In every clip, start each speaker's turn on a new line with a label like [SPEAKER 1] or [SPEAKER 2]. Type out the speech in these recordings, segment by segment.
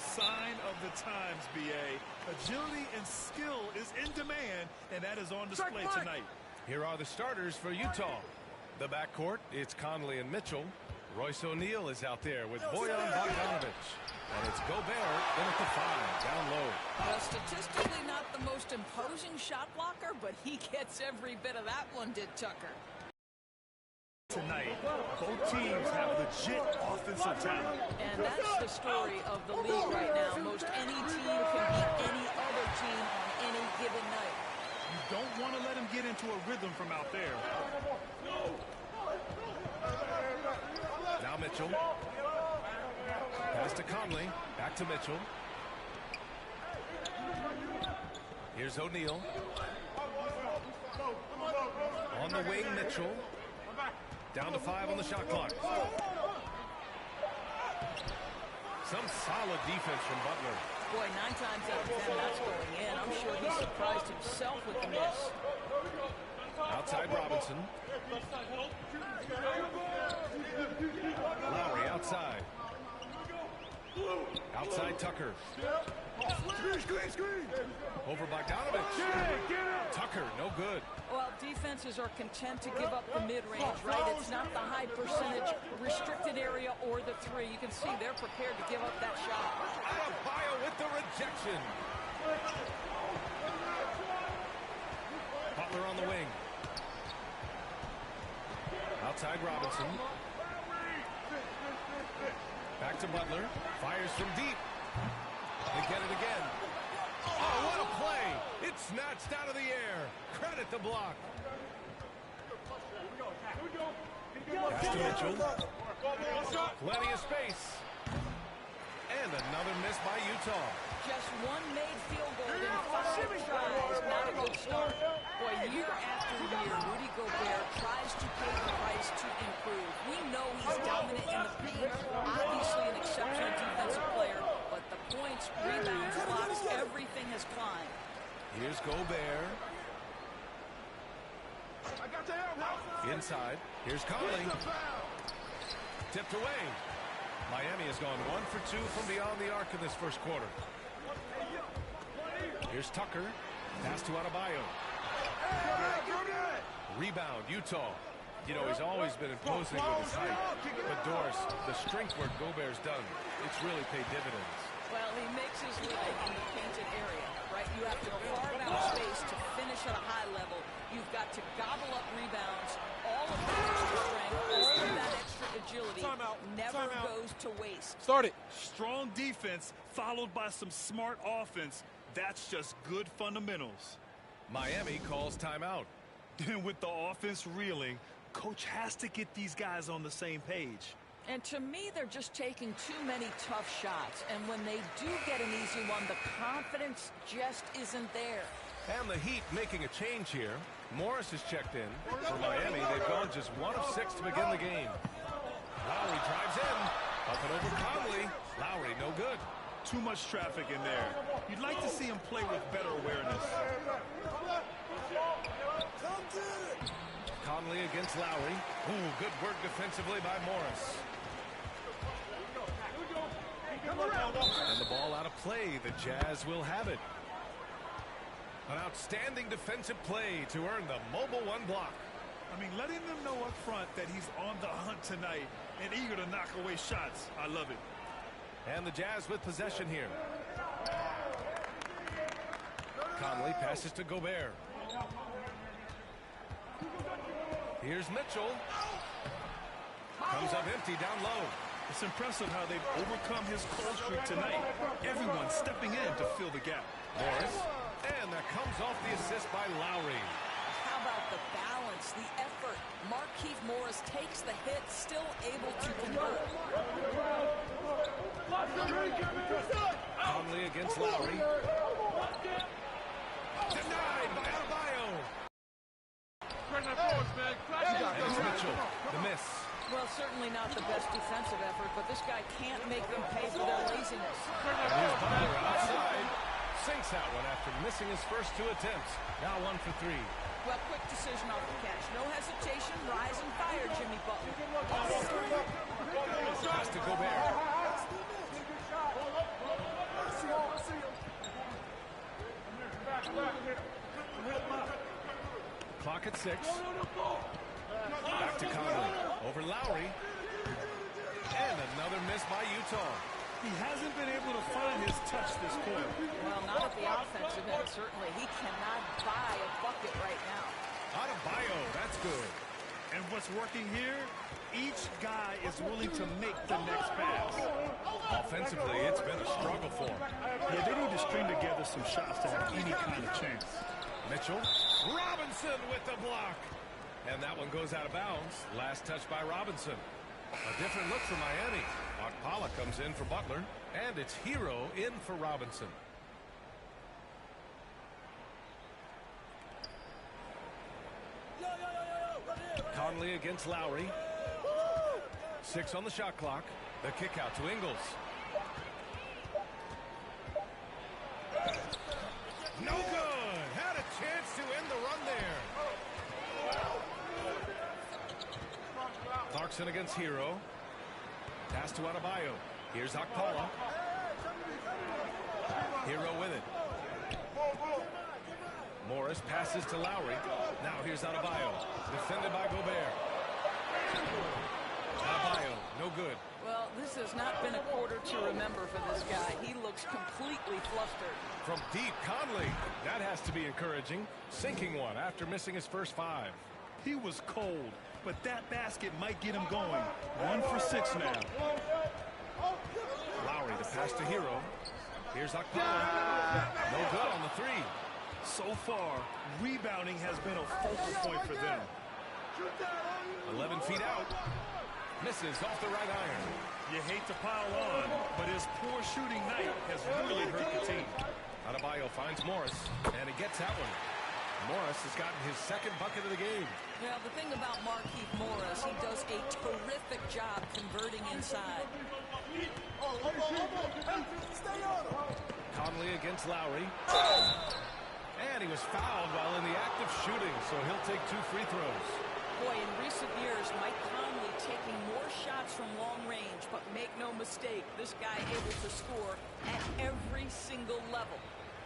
[SPEAKER 1] sign of the times, B.A. Agility and skill is in demand, and that is on display tonight.
[SPEAKER 2] Here are the starters for Utah. The backcourt, it's Conley and Mitchell. Royce O'Neal is out there with Bojan Bogdanovic. And it's Gobert in at the 5, down low.
[SPEAKER 3] Well, statistically not the most imposing shot blocker, but he gets every bit of that one, did Tucker.
[SPEAKER 1] Tonight, both teams have legit offensive talent.
[SPEAKER 3] And that's the story of the league right now. Most any team can beat any other team on any given night.
[SPEAKER 1] You don't want to let him get into a rhythm from out there.
[SPEAKER 2] Now Mitchell. Pass to Conley. Back to Mitchell. Here's O'Neal. On the wing, Mitchell. Down to 5 on the shot clock. Some solid defense from Butler.
[SPEAKER 3] Boy, 9 times out of 10, that's going in. I'm sure he surprised himself with the miss.
[SPEAKER 2] Outside Robinson. Lowry outside. Outside Tucker. Over Bogdanovic. Tucker, no good.
[SPEAKER 3] Well, defenses are content to give up the mid-range, right? It's not the high percentage restricted area or the 3. You can see they're prepared to give up that shot.
[SPEAKER 2] Adebayo with the rejection. Butler on the wing. Outside Robinson. Back to Butler. Fires from deep. They get it again. Oh, what a play. It's snatched out of the air. Credit the block. Pass to Mitchell. Plenty of space. And another miss by Utah.
[SPEAKER 3] Just one made field goal in 5 tries. Not a good start. Boy, year after year, Rudy Gobert tries to pay the price to improve. We know he's dominant in the paint. Obviously an exceptional defensive player. But the points, rebounds, blocks, everything has climbed.
[SPEAKER 2] Here's Gobert. Inside. Here's Conley. Tipped away. Miami has gone 1 for 2 from beyond the arc in this first quarter. Here's Tucker. Pass to Adebayo. Rebound, Utah. You know, he's always been imposing with his height. But Doris, the strength work Gobert's done, it's really paid dividends.
[SPEAKER 3] Well, he makes his living in the painted area, right? You have to carve out space to finish at a high level. You've got to gobble up rebounds. All of that extra strength, all of that extra agility never goes to waste.
[SPEAKER 1] Start it. Strong defense followed by some smart offense. That's just good fundamentals.
[SPEAKER 2] Miami calls timeout.
[SPEAKER 1] And with the offense reeling, coach has to get these guys on the same page.
[SPEAKER 3] And to me, they're just taking too many tough shots. And when they do get an easy one, the confidence just isn't there.
[SPEAKER 2] And the Heat making a change here. Morris has checked in. For Miami, they've gone just 1 of 6 to begin the game. Lowry drives in. Up and over Conley. Lowry, no good.
[SPEAKER 1] Too much traffic in there. You'd like to see him play with better awareness.
[SPEAKER 2] Conley against Lowry. Ooh, good work defensively by Morris. And the ball out of play. The Jazz will have it. An outstanding defensive play to earn the mobile 1 block.
[SPEAKER 1] I mean, letting them know up front that he's on the hunt tonight and eager to knock away shots. I love it.
[SPEAKER 2] And the Jazz with possession here. Conley passes to Gobert. Here's Mitchell. Comes up empty down low.
[SPEAKER 1] It's impressive how they've overcome his cold streak tonight. Everyone stepping in to fill the gap.
[SPEAKER 2] Morris. And that comes off the assist by Lowry.
[SPEAKER 3] How about the balance, the effort? Markieff Morris takes the hit, still able to convert.
[SPEAKER 2] Conley against Lowry. Denied by Adebayo. And it's Mitchell. The miss.
[SPEAKER 3] Well, certainly not the best defensive effort, but this guy can't make them pay for their laziness.
[SPEAKER 2] And here's Butler outside. Sinks that one after missing his first 2 attempts. Now 1 for 3.
[SPEAKER 3] Well, quick decision off the catch. No hesitation. Rise and fire, Jimmy Butler.
[SPEAKER 2] Pass to Gobert. clock at 6. Back to Conley. Over Lowry. And another miss by Utah.
[SPEAKER 1] He hasn't been able to find his touch this quarter.
[SPEAKER 3] Well, not at the offensive end, certainly. He cannot buy a bucket right now.
[SPEAKER 2] Adebayo, that's good.
[SPEAKER 1] And what's working here, each guy is willing to make the next pass.
[SPEAKER 2] Offensively, it's been a struggle for him.
[SPEAKER 1] Yeah, they need to string together some shots to have any kind of chance.
[SPEAKER 2] Mitchell. Robinson with the block. And that one goes out of bounds. Last touch by Robinson. A different look for Miami. Okpala comes in for Butler. And it's Hero in for Robinson. Conley against Lowry. 6 on the shot clock. The kick out to Ingles. No good. Had a chance to end the run there. Clarkson against Hero. Pass to Adebayo. Here's Okpala. Hero with it. Morris passes to Lowry. Now here's Adebayo. Defended by Gobert. Adebayo, no good.
[SPEAKER 3] Well, this has not been a quarter to remember for this guy. He looks completely flustered.
[SPEAKER 2] From deep, Conley. That has to be encouraging. Sinking one after missing his first 5.
[SPEAKER 1] He was cold, but that basket might get him going. 1 for 6 now.
[SPEAKER 2] Lowry, the pass to Hero. Here's Okpala. No good on the 3.
[SPEAKER 1] So far, rebounding has been a focal point for them.
[SPEAKER 2] 11 feet out. Misses off the right iron.
[SPEAKER 1] You hate to pile on, but his poor shooting night has really hurt the team.
[SPEAKER 2] Adebayo finds Morris, and he gets that one. Morris has gotten his 2nd bucket of the game.
[SPEAKER 3] Well, the thing about Markieff Morris, he does a terrific job converting inside.
[SPEAKER 2] Conley against Lowry. And he was fouled while in the act of shooting, so he'll take 2 free throws.
[SPEAKER 3] Boy, in recent years, Mike Conley taking more shots from long range, but make no mistake, this guy able to score at every single level.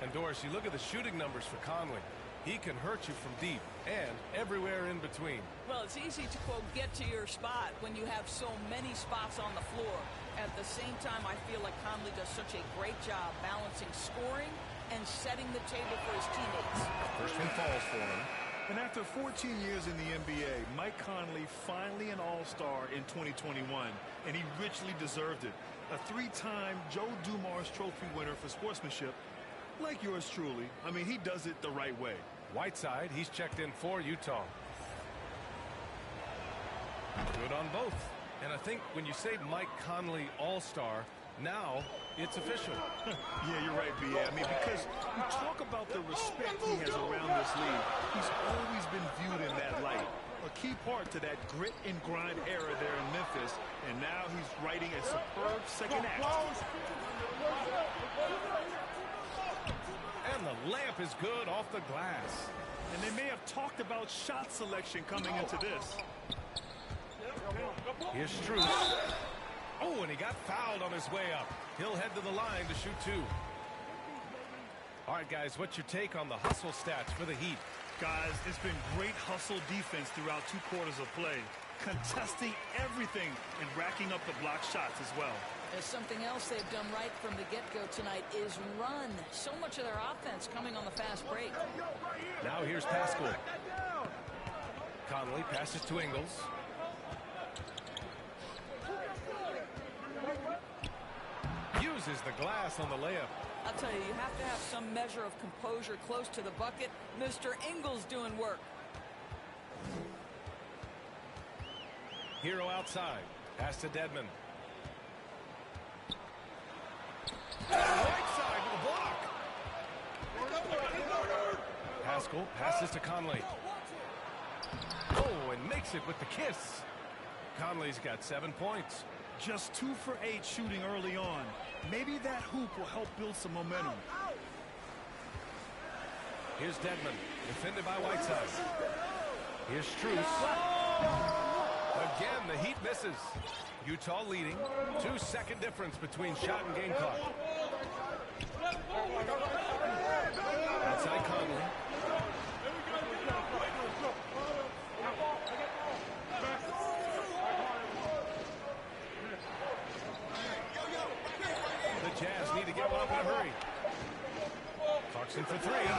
[SPEAKER 2] And Doris, you look at the shooting numbers for Conley. He can hurt you from deep and everywhere in between.
[SPEAKER 3] Well, it's easy to, quote, get to your spot when you have so many spots on the floor. At the same time, I feel like Conley does such a great job balancing scoring and setting the table for his teammates.
[SPEAKER 2] First one falls for him.
[SPEAKER 1] And after 14 years in the NBA, Mike Conley finally an all-star in 2021, and he richly deserved it. A 3-time Joe Dumars Trophy winner for sportsmanship, like yours truly. I mean, he does it the right way.
[SPEAKER 2] Whiteside, he's checked in for Utah. Good on both. And I think when you say Mike Conley all-star, now it's official.
[SPEAKER 1] Yeah, you're right, B.A. I mean, because we talk about the respect he has around this league. He's always been viewed in that light. A key part to that grit and grind era there in Memphis, and now he's writing a superb second act.
[SPEAKER 2] And the layup is good off the glass.
[SPEAKER 1] And they may have talked about shot selection coming into this.
[SPEAKER 2] Here's Strus. Oh, and he got fouled on his way up. He'll head to the line to shoot 2. All right, guys, what's your take on the hustle stats for the Heat?
[SPEAKER 1] Guys, it's been great hustle defense throughout 2 quarters of play, contesting everything and racking up the block shots as well.
[SPEAKER 3] There's something else they've done right from the get-go tonight is run. So much of their offense coming on the fast break.
[SPEAKER 2] Now here's Pascal. Conley passes to Ingles. Uses the glass on the layup.
[SPEAKER 3] I'll tell you, you have to have some measure of composure close to the bucket. Mr. Ingles doing work.
[SPEAKER 2] Hero outside. Pass to Dedmon. Right side with a block. Pascal passes to Conley. Oh, and makes it with the kiss. Conley's got 7 points.
[SPEAKER 1] Just 2 for 8 shooting early on. Maybe that hoop will help build some momentum.
[SPEAKER 2] Here's Dedmon, defended by Whiteside. Here's Strus. Again, the Heat misses. Utah leading. 2-second difference between shot and game clock. Outside Conley. The Jazz need to get one up in a hurry. Clarkson for three.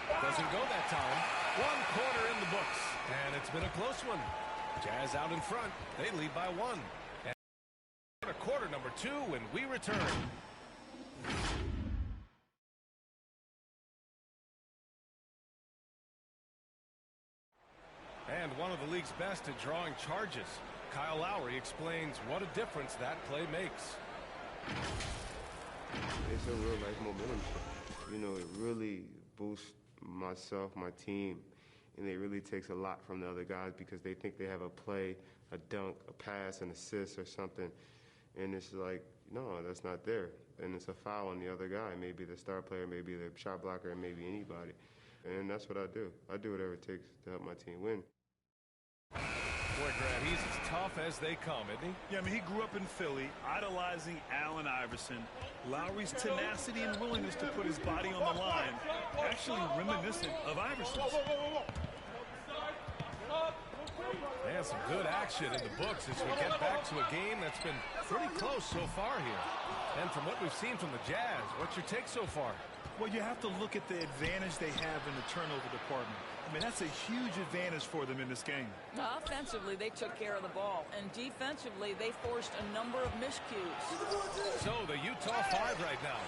[SPEAKER 2] Doesn't go that time. One quarter in the books. And it's been a close one. Jazz out in front. They lead by one. And quarter number 2 when we return. And one of the league's best at drawing charges. Kyle Lowry explains what a difference that play makes.
[SPEAKER 4] It's a real life momentum. You know, it really boosts myself, my team, and it really takes a lot from the other guys because they think they have a play, a dunk, a pass, an assist or something, and it's like, no, that's not there. And it's a foul on the other guy, maybe the star player, maybe the shot blocker, and maybe anybody. And that's what I do. I do whatever it takes to help my team win.
[SPEAKER 2] Boy, Grant, he's as tough as they come, isn't he?
[SPEAKER 1] Yeah, I mean, he grew up in Philly, idolizing Allen Iverson. Lowry's tenacity and willingness to put his body on the line, actually reminiscent of Iverson's.
[SPEAKER 2] And some good action in the books as we get back to a game that's been pretty close so far here. And from what we've seen from the Jazz, what's your take so far?
[SPEAKER 1] Well, you have to look at the advantage they have in the turnover department. I mean, that's a huge advantage for them in this game.
[SPEAKER 3] Offensively, they took care of the ball. And defensively, they forced a number of miscues.
[SPEAKER 2] So the Utah 5 right now.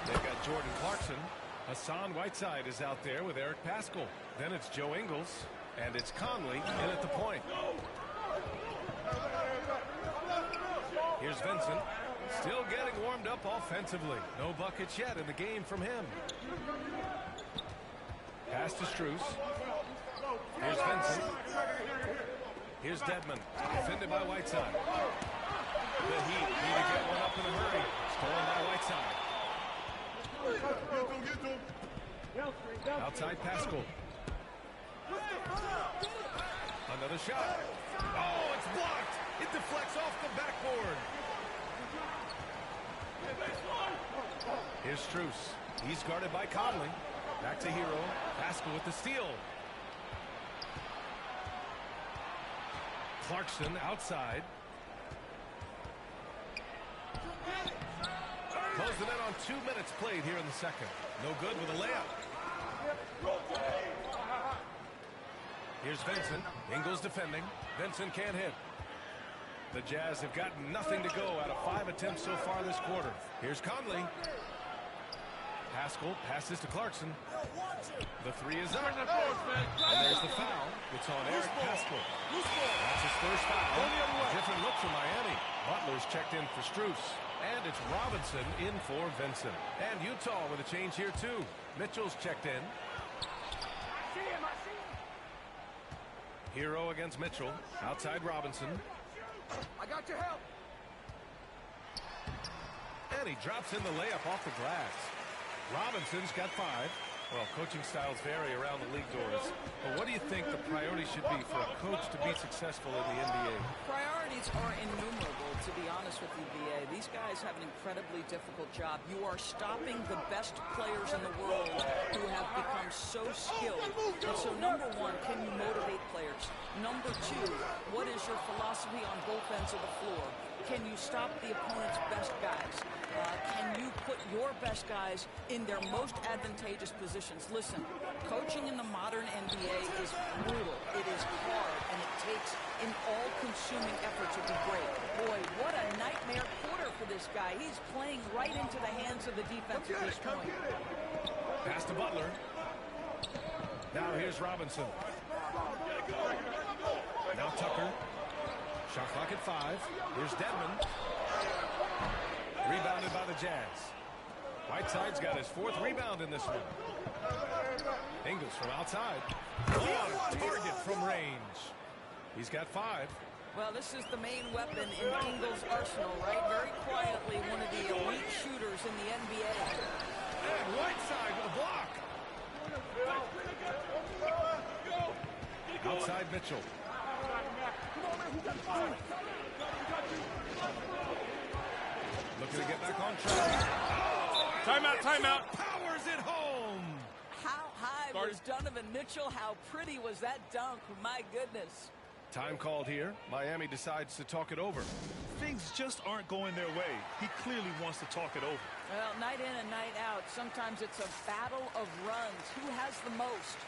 [SPEAKER 2] They've got Jordan Clarkson. Hassan Whiteside is out there with Eric Paschall. Then it's Joe Ingles. And it's Conley in at the point. Here's Vincent. Still getting warmed up offensively. No buckets yet in the game from him. Pass to Strus. Here's Vincent. Here's Dedmon. Defended by Whiteside. The Heat need to get one up in a hurry. Stolen by Whiteside. Outside Paschall. Another shot. Oh, it's blocked. It deflects off the backboard. Here's Strus. He's guarded by Conley. Back to Hero. Paschall with the steal. Clarkson outside. Close the net on 2 minutes played here in the second. No good with a layup. Here's Vincent. Ingles defending. Vincent can't hit. The Jazz have gotten nothing to go out of 5 attempts so far this quarter. Here's Conley. Paschall passes to Clarkson. The three is up. And there's the foul. It's on Eric Paschall. That's his first foul. A different look for Miami. Butler's checked in for Strus. And it's Robinson in for Vincent. And Utah with a change here too. Mitchell's checked in. Hero against Mitchell. Outside Robinson.
[SPEAKER 5] I got your help.
[SPEAKER 2] And he drops in the layup off the glass. Robinson's got 5. Well, coaching styles vary around the league doors. But what do you think the priority should be for a coach to be successful in the NBA?
[SPEAKER 3] Priorities are innumerable, to be honest with you, BA. These guys have an incredibly difficult job. You are stopping the best players in the world who have become so skilled. And so, number one, can you motivate players? Number two, what is your philosophy on both ends of the floor? Can you stop the opponent's best guys? Can you put your best guys in their most advantageous positions? Listen, coaching in the modern NBA is brutal. It is hard, and it takes an all-consuming effort to be great. Boy, what a nightmare quarter for this guy. He's playing right into the hands of the defense at this point.
[SPEAKER 2] Pass to Butler. Now here's Robinson. Now Tucker. Shot clock at 5. Here's Dedmon. Rebounded by the Jazz. Whiteside's got his 4th rebound in this one. Ingles from outside. On target from range. He's got 5.
[SPEAKER 3] Well, this is the main weapon in Ingles' arsenal, right? Very quietly, one of the elite shooters in the NBA.
[SPEAKER 2] And Whiteside with a block. Outside Mitchell. Looking to get back on track. Oh,
[SPEAKER 1] Timeout.
[SPEAKER 2] Powers it home.
[SPEAKER 3] How high was Donovan Mitchell? How pretty was that dunk? My goodness.
[SPEAKER 2] Time called here. Miami decides to talk it over.
[SPEAKER 1] things just aren't going their way, he clearly wants to talk it over.
[SPEAKER 3] Well, night in and night out, sometimes it's a battle of runs. Who has the most?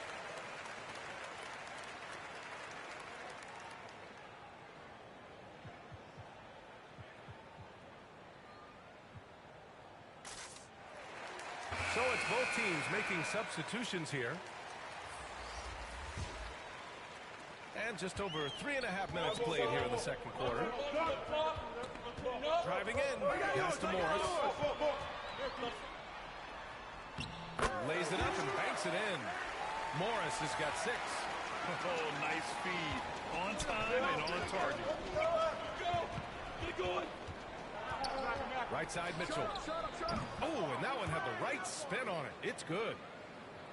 [SPEAKER 2] So it's both teams making substitutions here. And just over 3.5 minutes played here in the second quarter. Driving in, pass to Morris. Lays it up and banks it in. Morris has got 6.
[SPEAKER 1] Oh, nice feed. On time and on target.
[SPEAKER 2] Right side, Mitchell. Oh, and that one had the right spin on it. It's good.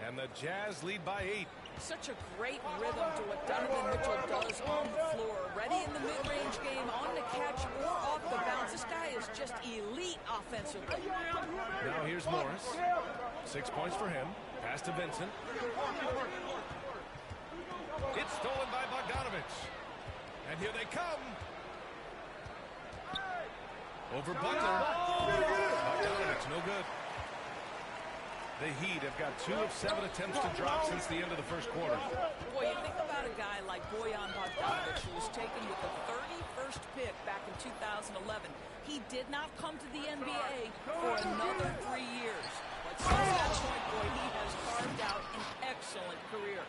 [SPEAKER 2] And the Jazz lead by 8.
[SPEAKER 3] Such a great rhythm to what Donovan Mitchell does on the floor. Ready in the mid-range game, on the catch or off the bounce. This guy is just elite offensively.
[SPEAKER 2] Now here's Morris. 6 points for him. Pass to Vincent. It's stolen by Bogdanovich. And here they come. Over Butler. Bogdanovich, no good. The Heat have got 2 of 7 attempts to drop since the end of the first quarter.
[SPEAKER 3] Boy, you think about a guy like Bojan Bogdanovic, who was taken with the 31st pick back in 2011. He did not come to the NBA for another 3 years. But since that point, boy, he has carved out an excellent career.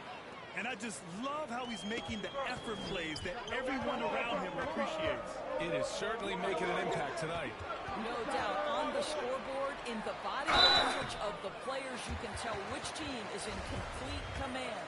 [SPEAKER 1] And I just love how he's making the effort plays that everyone around him appreciates.
[SPEAKER 2] It is certainly making an impact tonight.
[SPEAKER 3] No doubt. On the scoreboard, in the body language of the players, you can tell which team is in complete command.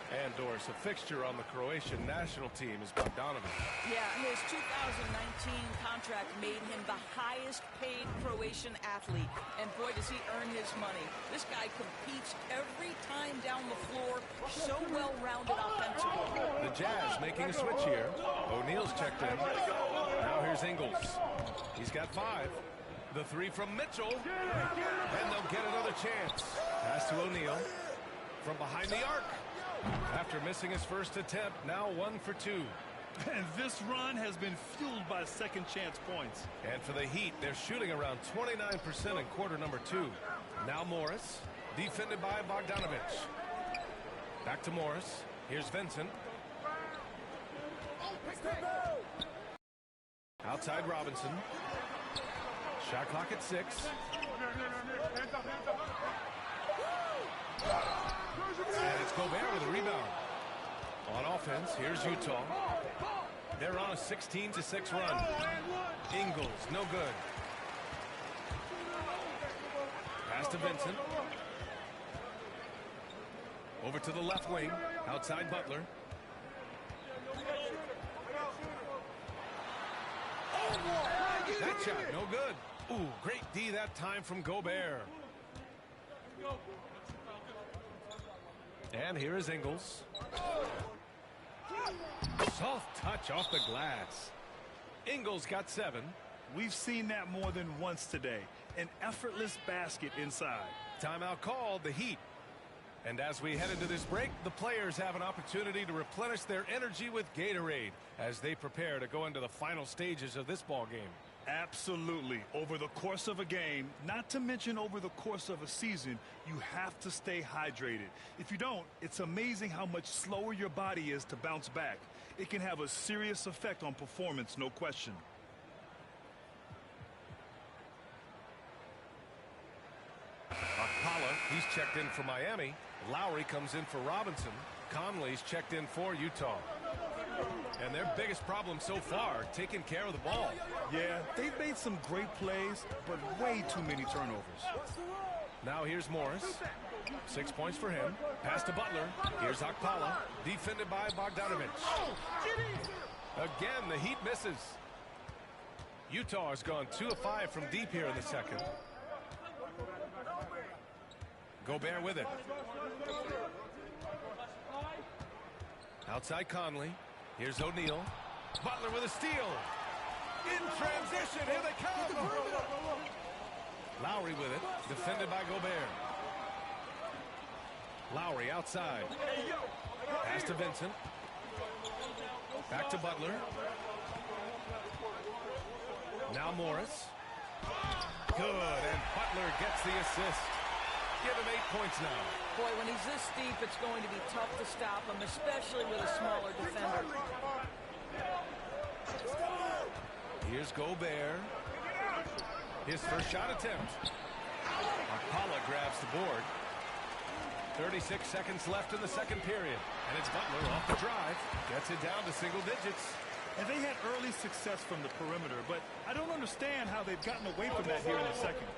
[SPEAKER 2] And, Doris, a fixture on the Croatian national team is Bogdanovic.
[SPEAKER 3] Yeah, his 2019 contract made him the highest paid Croatian athlete. And boy, does he earn his money. This guy competes every time down the floor. So well-rounded offensively.
[SPEAKER 2] The Jazz making a switch here. O'Neal's checked in. Now here's Ingles. He's got 5. The 3 from Mitchell. And they'll get another chance. Pass to O'Neal. From behind the arc. After missing his first attempt, now 1 for 2.
[SPEAKER 1] And this run has been fueled by second chance points.
[SPEAKER 2] And for the Heat, they're shooting around 29% in quarter number 2. Now Morris, defended by Bogdanovich. Back to Morris. Here's Vincent. Outside Robinson. Shot clock at 6. And it's Gobert with a rebound. On offense, here's Utah. They're on a 16-6 run. Ingles, no good. Pass to Vincent. Over to the left wing, outside Butler. That shot, no good. Ooh, great D that time from Gobert. And here is Ingles. Soft touch off the glass. Ingles got 7.
[SPEAKER 1] We've seen that more than once today. An effortless basket inside.
[SPEAKER 2] Timeout called, the Heat. And as we head into this break, the players have an opportunity to replenish their energy with Gatorade as they prepare to go into the final stages of this ball game.
[SPEAKER 1] Absolutely. Over the course of a game, not to mention over the course of a season, you have to stay hydrated. If you don't, it's amazing how much slower your body is to bounce back. It can have a serious effect on performance, no question.
[SPEAKER 2] Akpala, he's checked in for Miami. Lowry comes in for Robinson. Conley's checked in for Utah. And their biggest problem so far, taking care of the ball.
[SPEAKER 1] Yeah, they've made some great plays, but way too many turnovers.
[SPEAKER 2] Now here's Morris. 6 points for him. Pass to Butler. Here's Akpala, defended by Bogdanovich. Again, the Heat misses. Utah has gone 2 of 5 from deep here in the second. Gobert with it. Outside Conley. Here's O'Neal. Butler with a steal. In transition, here they come. Lowry with it, defended by Gobert. Lowry outside. Pass to Vincent. Back to Butler. Now Morris. Good, and Butler gets the assist. Give him 8 points now.
[SPEAKER 3] Boy, when he's this deep, it's going to be tough to stop him, especially with a smaller defender.
[SPEAKER 2] Here's Gobert. His first shot attempt. Akpala grabs the board. 36 seconds left in the second period. And it's Butler off the drive. Gets it down to single digits.
[SPEAKER 1] And they had early success from the perimeter, but I don't understand how they've gotten away from that here in the second.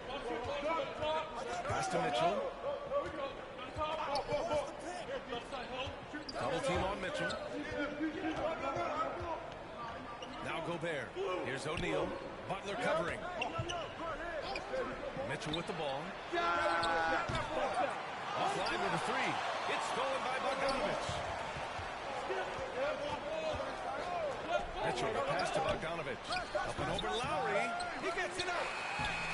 [SPEAKER 2] Pass to Mitchell. Double team on Mitchell. Now Gobert. Here's O'Neal. Butler covering. Mitchell with the ball. Offline with a three. It's stolen by Bogdanovic. Mitchell, pass to Bogdanovic. Up and over Lowry. He gets it up.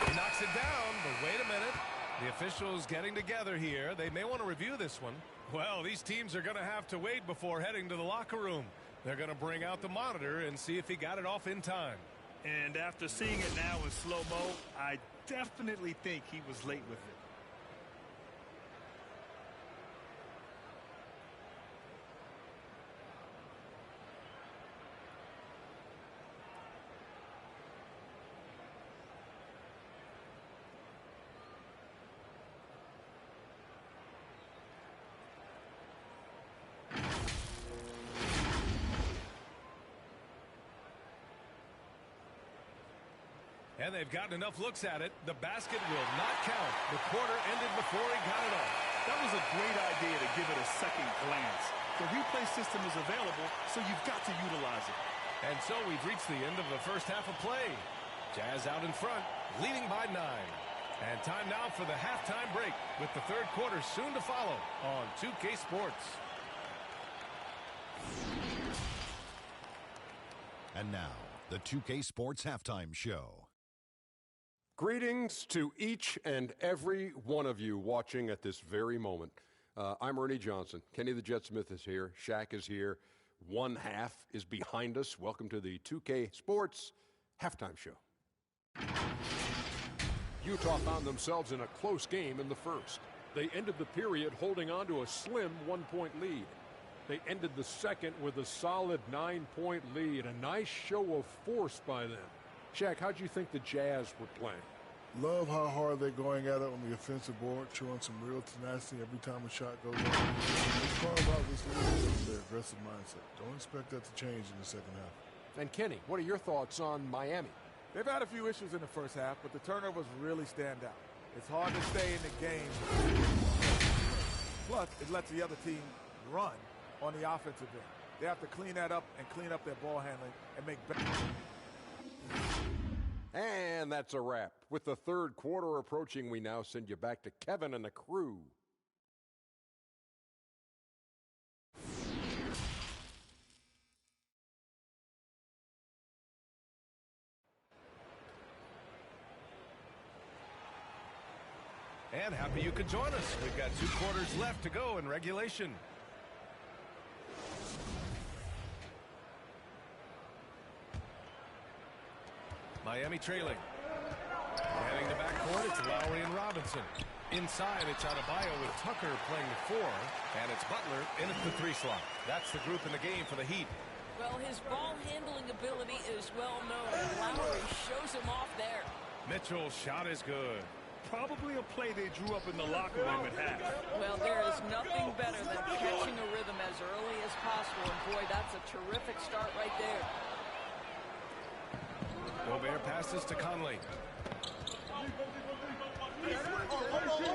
[SPEAKER 2] He knocks it down, but wait a minute. The officials getting together here. They may want to review this one. Well, these teams are going to have to wait before heading to the locker room. They're going to bring out the monitor and see if he got it off in time.
[SPEAKER 1] And after seeing it now in slow-mo, I definitely think he was late with it.
[SPEAKER 2] And they've gotten enough looks at it. The basket will not count. The quarter ended before he got it off.
[SPEAKER 1] That was a great idea to give it a second glance. The replay system is available, so you've got to utilize it.
[SPEAKER 2] And so we've reached the end of the first half of play. Jazz out in front, leading by 9. And time now for the halftime break, with the third quarter soon to follow on 2K Sports.
[SPEAKER 6] And now, the 2K Sports Halftime Show.
[SPEAKER 7] Greetings to each and every one of you watching at this very moment. I'm Ernie Johnson. Kenny the Jet Smith is here. Shaq is here. One half is behind us. Welcome to the 2K Sports Halftime Show. Utah found themselves in a close game in the first. They ended the period holding on to a slim 1-point lead. They ended the second with a solid 9-point lead. A nice show of force by them. Shaq, how'd you think the Jazz were playing?
[SPEAKER 8] Love how hard they're going at it on the offensive board, showing some real tenacity every time a shot goes in. They carve out this lead with their aggressive mindset. Don't expect that to change in the second half.
[SPEAKER 7] And Kenny, what are your thoughts on Miami?
[SPEAKER 5] They've had a few issues in the first half, but the turnovers really stand out. It's hard to stay in the game. Plus, it lets the other team run on the offensive end. They have to clean that up and clean up their ball handling and make better.
[SPEAKER 7] And that's a wrap. With the third quarter approaching, we now send you back to Kevin and the crew.
[SPEAKER 2] And happy you could join us. We've got 2 quarters left to go in regulation. Miami trailing. Heading to backcourt, it's Lowry and Robinson. Inside, it's Adebayo with Tucker playing the 4. And it's Butler in at the 3 slot. That's the group in the game for the Heat.
[SPEAKER 3] Well, his ball handling ability is well known. Lowry shows him off there.
[SPEAKER 2] Mitchell's shot is good.
[SPEAKER 1] Probably a play they drew up in the locker room at half.
[SPEAKER 3] Well, there is nothing better than catching a rhythm as early as possible. And, boy, that's a terrific start right there.
[SPEAKER 2] Gobert passes to Conley.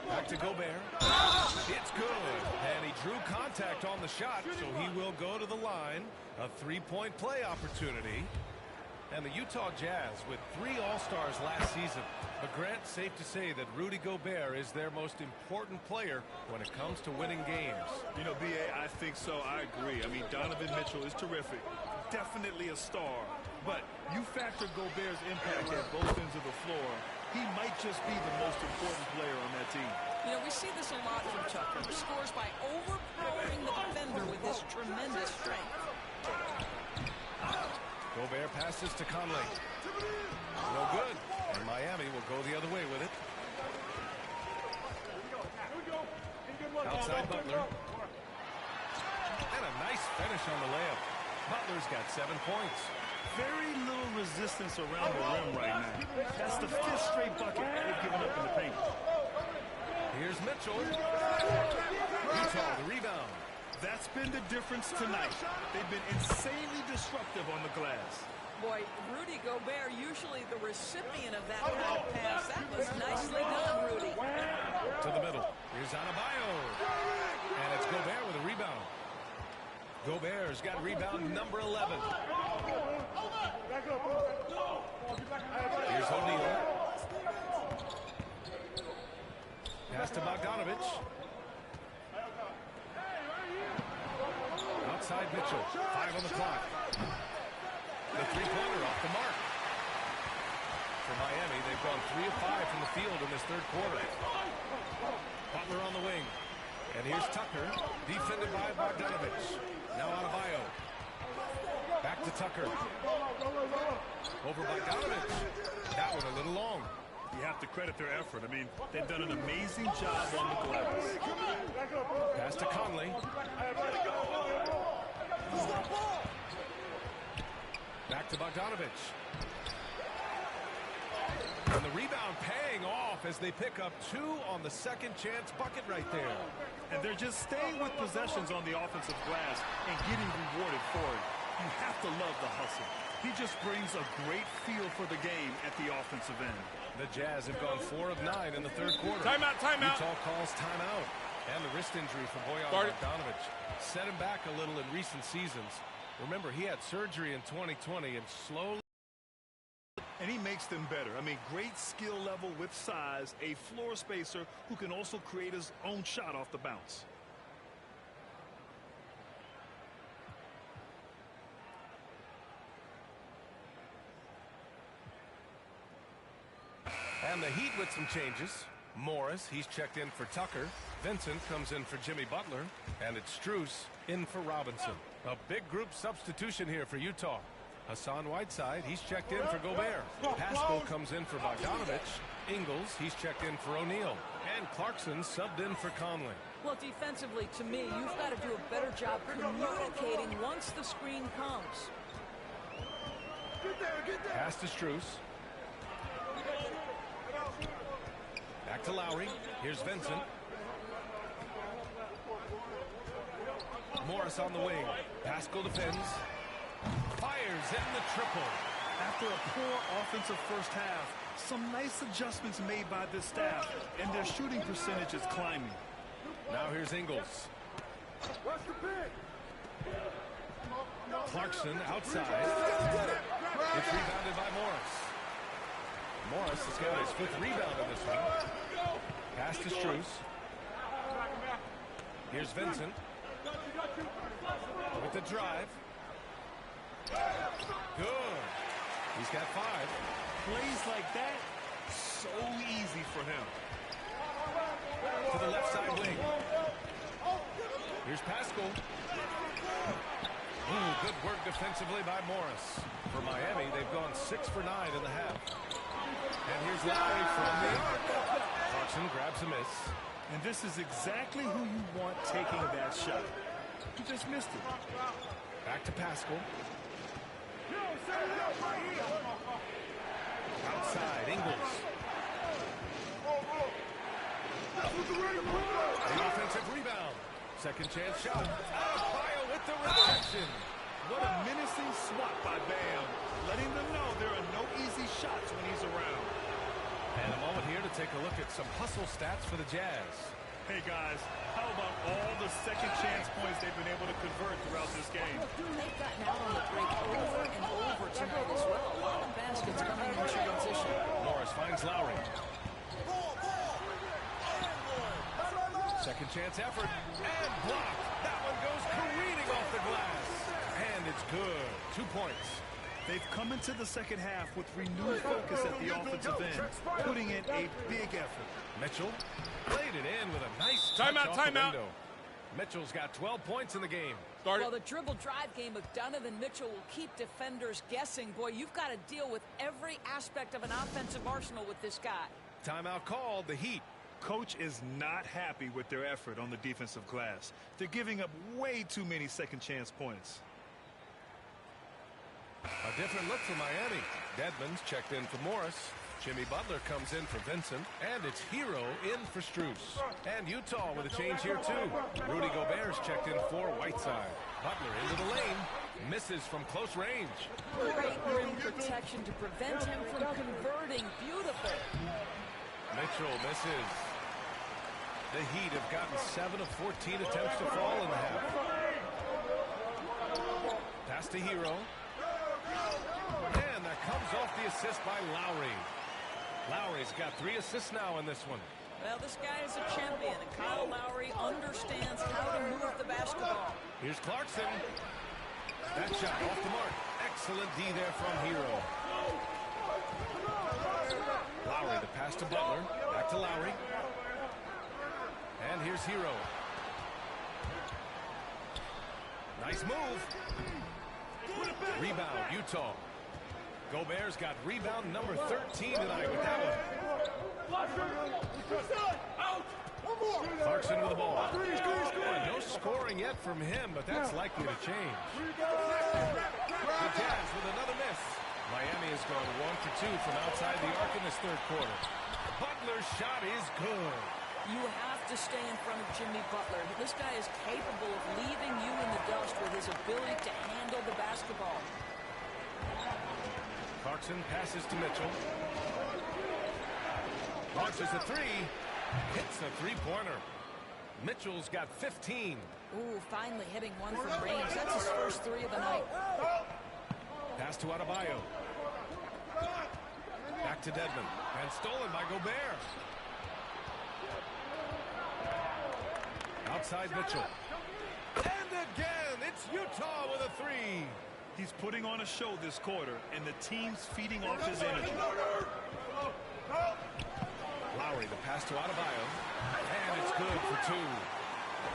[SPEAKER 2] Back to Gobert. It's good. And he drew contact on the shot, so he will go to the line. A 3-point play opportunity. And the Utah Jazz with 3 All-Stars last season. But Grant, safe to say that Rudy Gobert is their most important player when it comes to winning games.
[SPEAKER 1] You know, B.A., I think so. I agree. I mean, Donovan Mitchell is terrific. Definitely a star. But you factor Gobert's impact at both ends of the floor, he might just be the most important player on that team.
[SPEAKER 3] You know, we see this a lot from Tucker. He scores by overpowering the defender with his tremendous strength.
[SPEAKER 2] Gobert passes to Conley. No good. And Miami will go the other way with it. Outside Butler. And a nice finish on the layup. Butler's got 7 points.
[SPEAKER 1] Very little resistance around the rim right now. That's the 5th straight bucket they've given up in the paint.
[SPEAKER 2] Here's Mitchell. Utah, the rebound.
[SPEAKER 1] That's been the difference tonight. They've been insanely disruptive on the glass.
[SPEAKER 3] Boy, Rudy Gobert, usually the recipient of that kind of pass. That was nicely done, Rudy.
[SPEAKER 2] To the middle. Here's Adebayo. And it's Gobert with a rebound. Gobert's got rebound number 11. Here's O'Neal. Pass to Bogdanovich. Outside Mitchell. 5 on the clock. The three-pointer off the mark. For Miami, they've gone 3 of 5 from the field in this third quarter. Butler on the wing. And here's Tucker, defended by Bogdanovich. Now Adebayo. Back to Tucker. Over Bogdanovich. That one a little long.
[SPEAKER 1] You have to credit their effort. I mean, they've done an amazing job on the glass.
[SPEAKER 2] Pass to Conley. Back to Bogdanovich. And the rebound paying off as they pick up 2 on the second chance bucket right there.
[SPEAKER 1] And they're just staying with possessions on the offensive glass and getting rewarded for it. You have to love the hustle. He just brings a great feel for the game at the offensive end.
[SPEAKER 2] The Jazz have gone 4 of 9 in the third quarter.
[SPEAKER 7] Timeout.
[SPEAKER 2] Utah calls timeout. And the wrist injury for Bojan Bogdanovich set him back a little in recent seasons. Remember, he had surgery in 2020 and slowly...
[SPEAKER 1] And he makes them better. I mean, great skill level with size, a floor spacer who can also create his own shot off the bounce.
[SPEAKER 2] And the Heat with some changes. Morris, he's checked in for Tucker. Vincent comes in for Jimmy Butler. And it's Strus in for Robinson. A big group substitution here for Utah. Hassan Whiteside, he's checked in for Gobert. Pascal comes in for Bogdanovich. Ingles, he's checked in for O'Neal. And Clarkson subbed in for Conley.
[SPEAKER 3] Well, defensively, to me, you've got to do a better job communicating once the screen comes.
[SPEAKER 2] Pass to Strus. Back to Lowry. Here's Vincent. Morris on the wing. Pascal defends. Fires in the triple.
[SPEAKER 1] After a poor offensive first half, some nice adjustments made by this staff, and their shooting percentage is climbing.
[SPEAKER 2] Now here's Ingles. Clarkson outside. It's rebounded by Morris. Morris has got his 5th rebound in this one. Pass to Strus. Here's Vincent. With the drive. Good. He's got 5.
[SPEAKER 1] Plays like that, so easy for him.
[SPEAKER 2] To the left side wing. Here's Pascal. Ooh, good work defensively by Morris. For Miami, they've gone 6 for 9 in the half. And here's Lowry from the arc. Clarkson grabs a miss.
[SPEAKER 1] And this is exactly who you want taking that shot. He just missed it.
[SPEAKER 2] Back to Pascal. Outside, Ingles. The offensive rebound. Second chance shot. Adebayo with the rejection.
[SPEAKER 1] What a menacing swat by Bam, letting them know there are no easy shots when he's around.
[SPEAKER 2] And a moment here to take a look at some hustle stats for the Jazz.
[SPEAKER 1] Hey guys, how about all the second chance points they've been able to convert throughout this game?
[SPEAKER 3] They've gotten out on the break over and over tonight as well. A lot of baskets coming in transition.
[SPEAKER 2] Morris finds Lowry. Second chance effort. And blocked. That one goes careening off the glass. And it's good. 2 points.
[SPEAKER 1] They've come into the second half with renewed focus at the offensive end, putting in a big effort.
[SPEAKER 2] Mitchell played it in with a nice
[SPEAKER 7] Timeout.
[SPEAKER 2] window. Mitchell's got 12 points in the game.
[SPEAKER 3] Well, the dribble drive game of Donovan Mitchell will keep defenders guessing. Boy, you've got to deal with every aspect of an offensive arsenal with this guy.
[SPEAKER 2] Timeout called, the Heat.
[SPEAKER 1] Coach is not happy with their effort on the defensive glass. They're giving up way too many second chance points.
[SPEAKER 2] A different look for Miami. Dedmon's checked in for Morris. Jimmy Butler comes in for Vincent. And it's Hero in for Strus. And Utah with a change here, too. Rudy Gobert's checked in for Whiteside. Butler into the lane. Misses from close range.
[SPEAKER 3] Great rim protection to prevent him from converting. Beautiful.
[SPEAKER 2] Mitchell misses. The Heat have gotten 7 of 14 attempts to fall in the half. Pass to Hero. And that comes off the assist by Lowry. Lowry's got 3 assists now in this one.
[SPEAKER 3] Well, this guy is a champion, and Kyle Lowry understands how to move the basketball.
[SPEAKER 2] Here's Clarkson. That shot off the mark. Excellent D there from Hero. Lowry, the pass to Butler. Back to Lowry. And here's Hero. Nice move. Rebound, Utah. Gobert's got rebound number 13 tonight with that one. Clarkson with the ball. No scoring yet from him, but that's likely to change. The Jazz with another miss. Miami has gone 1 for 2 from outside the arc in this third quarter. Butler's shot is good.
[SPEAKER 3] You have to stay in front of Jimmy Butler. This guy is capable of leaving you in the dust with his ability to handle the basketball.
[SPEAKER 2] Clarkson passes to Mitchell. Launches a 3. Hits a three-pointer. Mitchell's got 15.
[SPEAKER 3] Ooh, finally hitting one from range. That's his first 3 of the night.
[SPEAKER 2] Pass to Adebayo. Back to Dedmon. And stolen by Gobert. Outside Mitchell. And again, it's Utah with a 3.
[SPEAKER 1] He's putting on a show this quarter, and the team's feeding off his energy.
[SPEAKER 2] Lowry, the pass to Adebayo. And it's good for 2.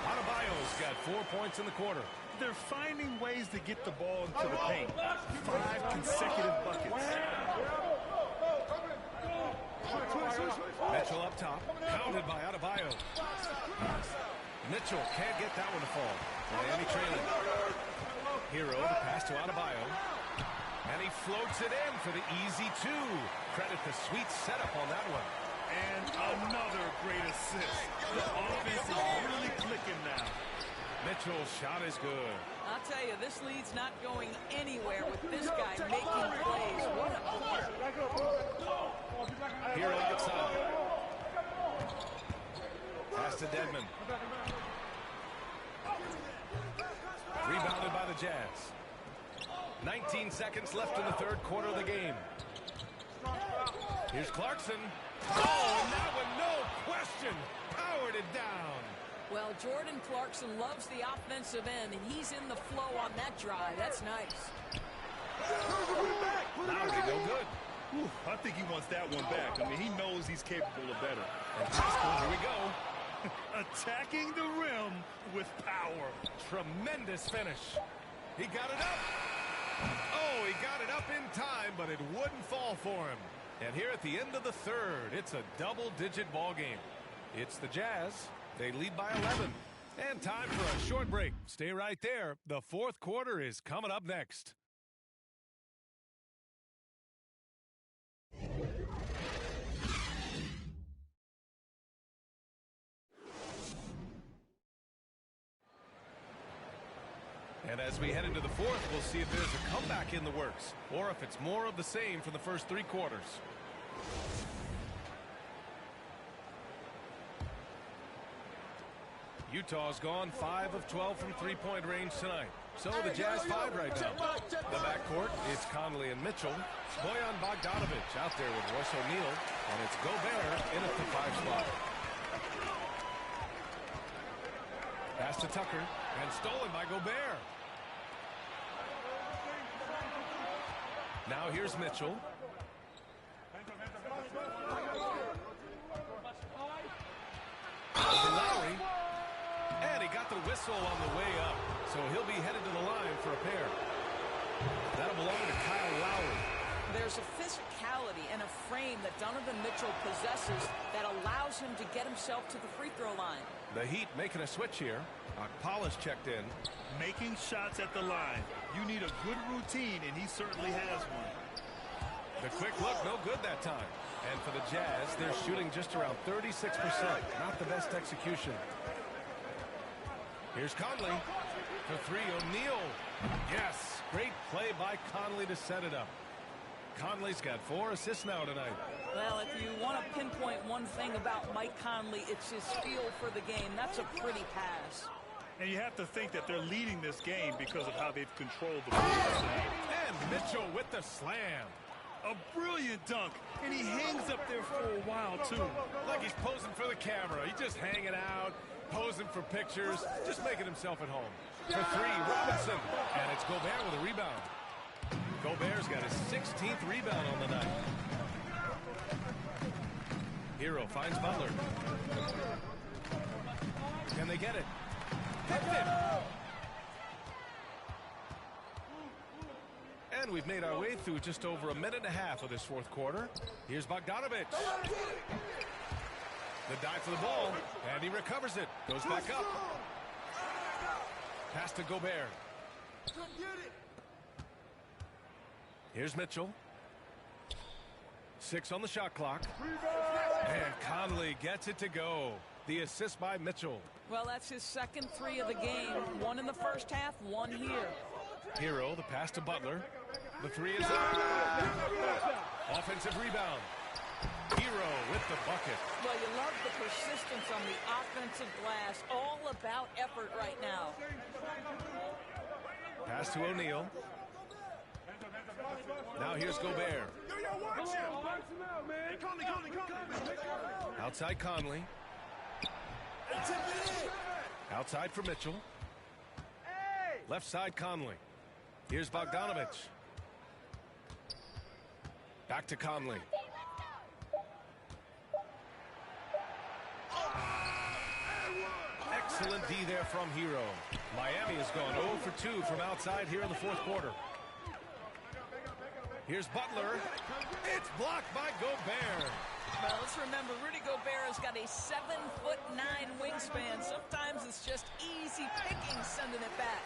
[SPEAKER 2] Adebayo's got 4 points in the quarter.
[SPEAKER 1] They're finding ways to get the ball into the paint. 5 consecutive buckets.
[SPEAKER 2] Mitchell up top. Pounded by Adebayo. Mitchell can't get that one to fall. Miami trailing. Hero, the pass to Adebayo. And he floats it in for the easy 2. Credit the sweet setup on that one.
[SPEAKER 1] And another great assist. The offense is really clicking now.
[SPEAKER 2] Mitchell's shot is good.
[SPEAKER 3] I'll tell you, this lead's not going anywhere with this guy making plays. What a player.
[SPEAKER 2] Hero outside. Pass to Dedmon. Rebounded by the Jazz. 19 seconds left in the third quarter of the game. Here's Clarkson. Oh, and that one, no question, powered it down.
[SPEAKER 3] Well, Jordan Clarkson loves the offensive end, and he's in the flow on that drive. That's nice.
[SPEAKER 2] Lowry, no good.
[SPEAKER 1] Whew, I think he wants that one back. I mean, he knows he's capable of better.
[SPEAKER 2] And here we go.
[SPEAKER 1] Attacking the rim with power.
[SPEAKER 2] Tremendous finish. He got it up. Oh, he got it up in time, but it wouldn't fall for him. And here at the end of the third, it's a double-digit ball game. It's the Jazz. They lead by 11. And time for a short break. Stay right there. The fourth quarter is coming up next. And as we head into the fourth, we'll see if there's a comeback in the works, or if it's more of the same for the first 3 quarters. Utah's gone 5 of 12 from three-point range tonight. So the Jazz 5 right now. The backcourt, it's Conley and Mitchell. Bojan Bogdanovic out there with Royce O'Neal. And it's Gobert in at the 5 spot. Pass to Tucker, and stolen by Gobert. Now here's Mitchell. Lowry. And he got the whistle on the way up, so he'll be headed to the line for a pair. That'll belong to Kyle Lowry.
[SPEAKER 3] There's a physicality and a frame that Donovan Mitchell possesses that allows him to get himself to the free throw line.
[SPEAKER 2] The Heat making a switch here. Okpala's checked in.
[SPEAKER 1] Making shots at the line. You need a good routine, and he certainly has one.
[SPEAKER 2] The quick look, no good that time. And for the Jazz, they're shooting just around 36%. Not the best execution. Here's Conley. For three, O'Neal. Yes, great play by Conley to set it up. Conley's got 4 assists now tonight.
[SPEAKER 3] Well, if you want to pinpoint one thing about Mike Conley, it's his feel for the game. That's a pretty pass.
[SPEAKER 1] And you have to think that they're leading this game because of how they've controlled the ball.
[SPEAKER 2] And Mitchell with the slam.
[SPEAKER 1] A brilliant dunk, and he hangs up there for a while, too.
[SPEAKER 2] Like he's posing for the camera. He's just hanging out, posing for pictures, just making himself at home. For three, Robinson. And it's Gobert with a rebound. Gobert's got his 16th rebound on the night. Hero finds Butler. Can they get it? Picked it! And we've made our way through just over a minute and a half of this fourth quarter. Here's Bogdanovic. The dive for the ball, and he recovers it. Goes back up. Pass to Gobert. Here's Mitchell. 6 on the shot clock. And Conley gets it to go. The assist by Mitchell.
[SPEAKER 3] Well, that's his second 3 of the game. 1 in the first half, 1 here.
[SPEAKER 2] Hero, the pass to Butler. The 3 is up. Offensive rebound. Hero with the bucket.
[SPEAKER 3] Well, you love the persistence on the offensive glass. All about effort right now.
[SPEAKER 2] Pass to O'Neal. Now here's Gobert. Outside Conley. Outside for Mitchell. Left side Conley. Here's Bogdanovic. Back to Conley. Excellent D there from Hero. Miami has gone 0 for 2 from outside here in the fourth quarter. Here's Butler. It's blocked by Gobert.
[SPEAKER 3] Well, let's remember, Rudy Gobert has got a 7'9" wingspan. Sometimes it's just easy picking sending it back.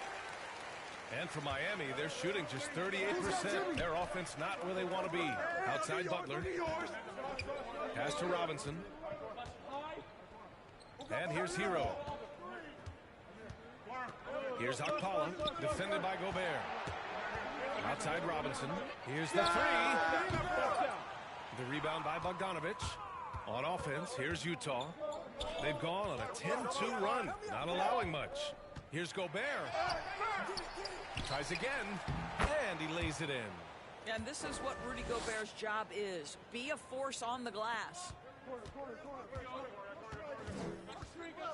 [SPEAKER 2] And for Miami, they're shooting just 38%. Their offense not where they want to be. Outside Butler. Pass to Robinson. And here's Hero. Here's Okpala, defended by Gobert. Outside Robinson. Here's the 3. The rebound by Bogdanovic. On offense, here's Utah. They've gone on a 10-2 run, not allowing much. Here's Gobert. Tries again, and he lays it in.
[SPEAKER 3] And this is what Rudy Gobert's job is. Be a force on the glass.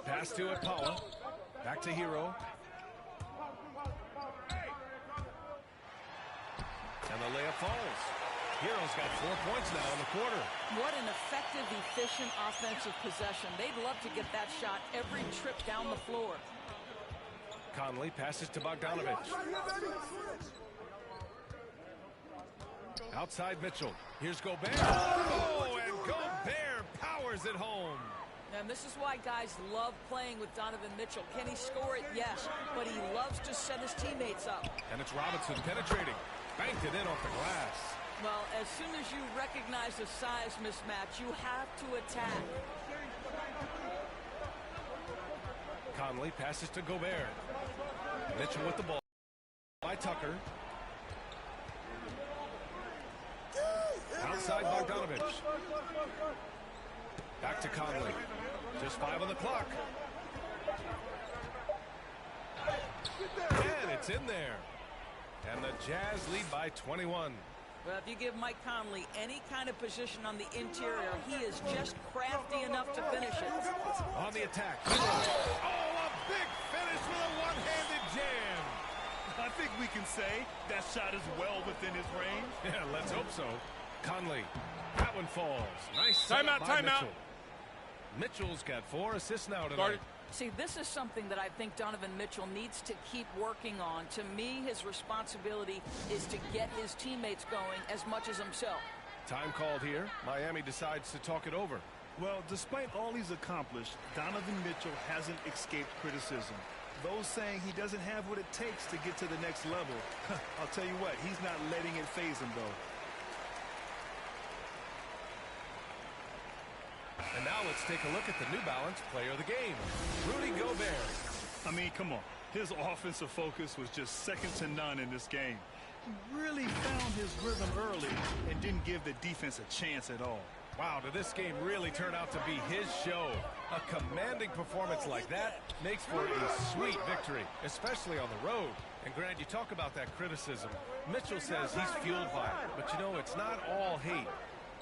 [SPEAKER 2] Pass to Okpala. Back to Hero. And the layup falls. Hero's got 4 points now in the quarter.
[SPEAKER 3] What an effective, efficient offensive possession. They'd love to get that shot every trip down the floor.
[SPEAKER 2] Conley passes to Bogdanovic. Outside Mitchell. Here's Gobert. Oh, and Gobert powers it home.
[SPEAKER 3] And this is why guys love playing with Donovan Mitchell. Can he score it? Yes. But he loves to set his teammates up.
[SPEAKER 2] And it's Robinson penetrating. Banked it in off the glass.
[SPEAKER 3] Well, as soon as you recognize a size mismatch, you have to attack.
[SPEAKER 2] Conley passes to Gobert. Mitchell with the ball. By Tucker. Outside Bogdanovic. Back to Conley. Just 5 on the clock. And it's in there. And the Jazz lead by 21.
[SPEAKER 3] Well, if you give Mike Conley any kind of position on the interior, he is just crafty enough to finish it.
[SPEAKER 2] On the attack. Oh, a big finish with a one-handed jam.
[SPEAKER 1] I think we can say that shot is well within his range.
[SPEAKER 2] Yeah, let's hope so. Conley. That one falls. Nice.
[SPEAKER 7] Timeout, timeout.
[SPEAKER 2] Mitchell's got 4 assists now tonight.
[SPEAKER 3] See, this is something that I think Donovan Mitchell needs to keep working on. To me, his responsibility is to get his teammates going as much as himself.
[SPEAKER 2] Time called here. Miami decides to talk it over.
[SPEAKER 1] Well, despite all he's accomplished, Donovan Mitchell hasn't escaped criticism. Those saying he doesn't have what it takes to get to the next level. I'll tell you what, he's not letting it faze him, though.
[SPEAKER 2] And now let's take a look at the New Balance player of the game, Rudy Gobert.
[SPEAKER 1] I mean, come on. His offensive focus was just second to none in this game. He really found his rhythm early and didn't give the defense a chance at all.
[SPEAKER 2] Wow, did this game really turn out to be his show? A commanding performance like that makes for a sweet victory, especially on the road. And Grant, you talk about that criticism. Mitchell says he's fueled by it, but you know, it's not all hate.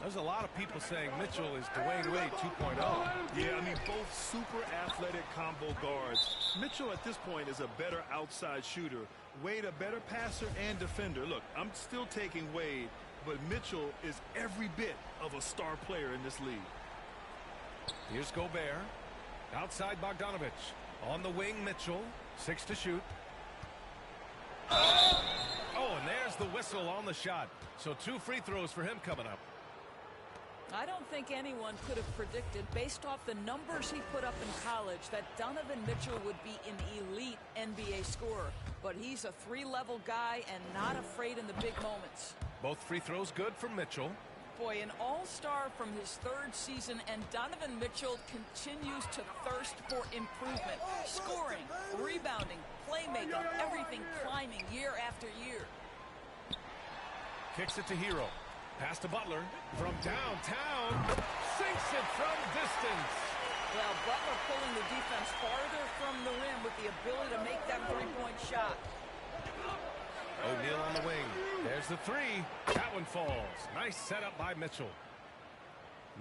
[SPEAKER 2] There's a lot of people saying Mitchell is Dwayne Wade 2.0.
[SPEAKER 1] Yeah, I mean, both super athletic combo guards. Mitchell at this point is a better outside shooter. Wade a better passer and defender. Look, I'm still taking Wade, but Mitchell is every bit of a star player in this league.
[SPEAKER 2] Here's Gobert. Outside Bogdanovich. On the wing, Mitchell. 6 to shoot. Oh, and there's the whistle on the shot. So 2 free throws for him coming up.
[SPEAKER 3] I don't think anyone could have predicted, based off the numbers he put up in college, that Donovan Mitchell would be an elite NBA scorer. But he's a 3-level guy and not afraid in the big moments.
[SPEAKER 2] Both free throws good for Mitchell.
[SPEAKER 3] Boy, an all-star from his 3rd season, and Donovan Mitchell continues to thirst for improvement. Scoring, rebounding, playmaking, everything climbing year after year.
[SPEAKER 2] Kicks it to Hero. Pass to Butler from downtown. Sinks it from distance.
[SPEAKER 3] Well, Butler pulling the defense farther from the rim with the ability to make that 3-point shot.
[SPEAKER 2] O'Neal on the wing. There's the 3. That one falls. Nice setup by Mitchell.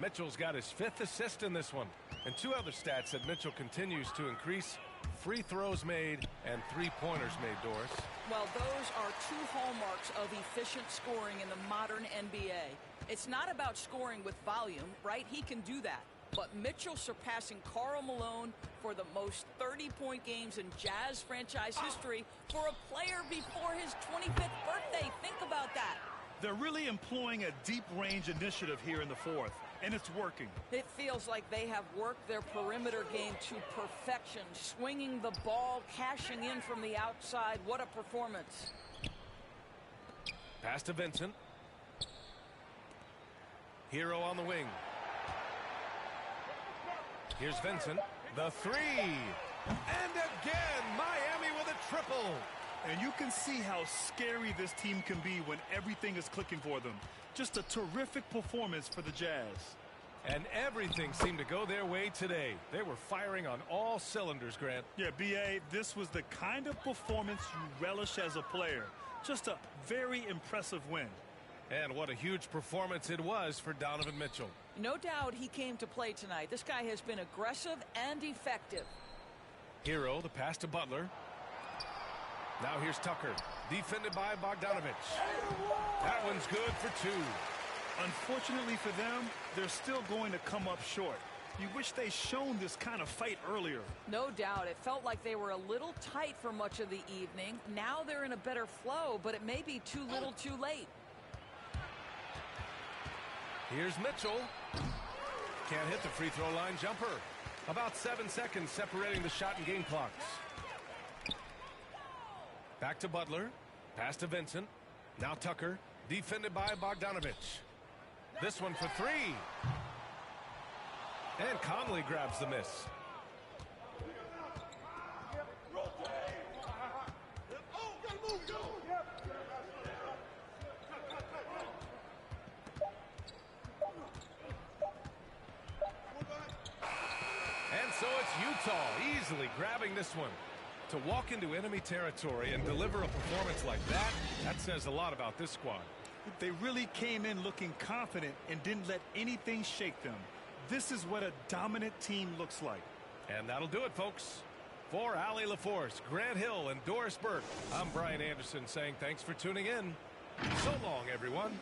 [SPEAKER 2] Mitchell's got his 5th assist in this one. And 2 other stats that Mitchell continues to increase: free throws made and 3-pointers made, Doris.
[SPEAKER 3] Well, those are 2 hallmarks of efficient scoring in the modern NBA. It's not about scoring with volume, right? He can do that. But Mitchell surpassing Karl Malone for the most 30-point games in Jazz franchise history for a player before his 25th birthday. Think about that.
[SPEAKER 1] They're really employing a deep-range initiative here in the 4th, and it's working.
[SPEAKER 3] It feels like they have worked their perimeter game to perfection, swinging the ball, cashing in from the outside. What a performance.
[SPEAKER 2] Pass to Vincent. Hero on the wing. Here's Vincent. The 3. And again, Miami with a triple.
[SPEAKER 1] And you can see how scary this team can be when everything is clicking for them. Just a terrific performance for the Jazz.
[SPEAKER 2] And everything seemed to go their way today. They were firing on all cylinders, Grant.
[SPEAKER 1] Yeah, B.A., this was the kind of performance you relish as a player. Just a very impressive win.
[SPEAKER 2] And what a huge performance it was for Donovan Mitchell.
[SPEAKER 3] No doubt he came to play tonight. This guy has been aggressive and effective.
[SPEAKER 2] Hero, the pass to Butler. Now here's Tucker, defended by Bogdanovich. That one's good for 2.
[SPEAKER 1] Unfortunately for them, they're still going to come up short. You wish they'd shown this kind of fight earlier.
[SPEAKER 3] No doubt. It felt like they were a little tight for much of the evening. Now they're in a better flow, but it may be too little too late.
[SPEAKER 2] Here's Mitchell. Can't hit the free throw line jumper. About 7 seconds separating the shot and game clocks. Back to Butler. Pass to Vincent. Now Tucker, defended by Bogdanovich. This one for 3. And Conley grabs the miss. And so it's Utah easily grabbing this one. To walk into enemy territory and deliver a performance like that says a lot about this squad.
[SPEAKER 1] They really came in looking confident and didn't let anything shake them. This is what a dominant team looks like.
[SPEAKER 2] And that'll do it, folks. For Allie LaForce, Grant Hill, and Doris Burke, I'm Brian Anderson saying thanks for tuning in. So long, everyone.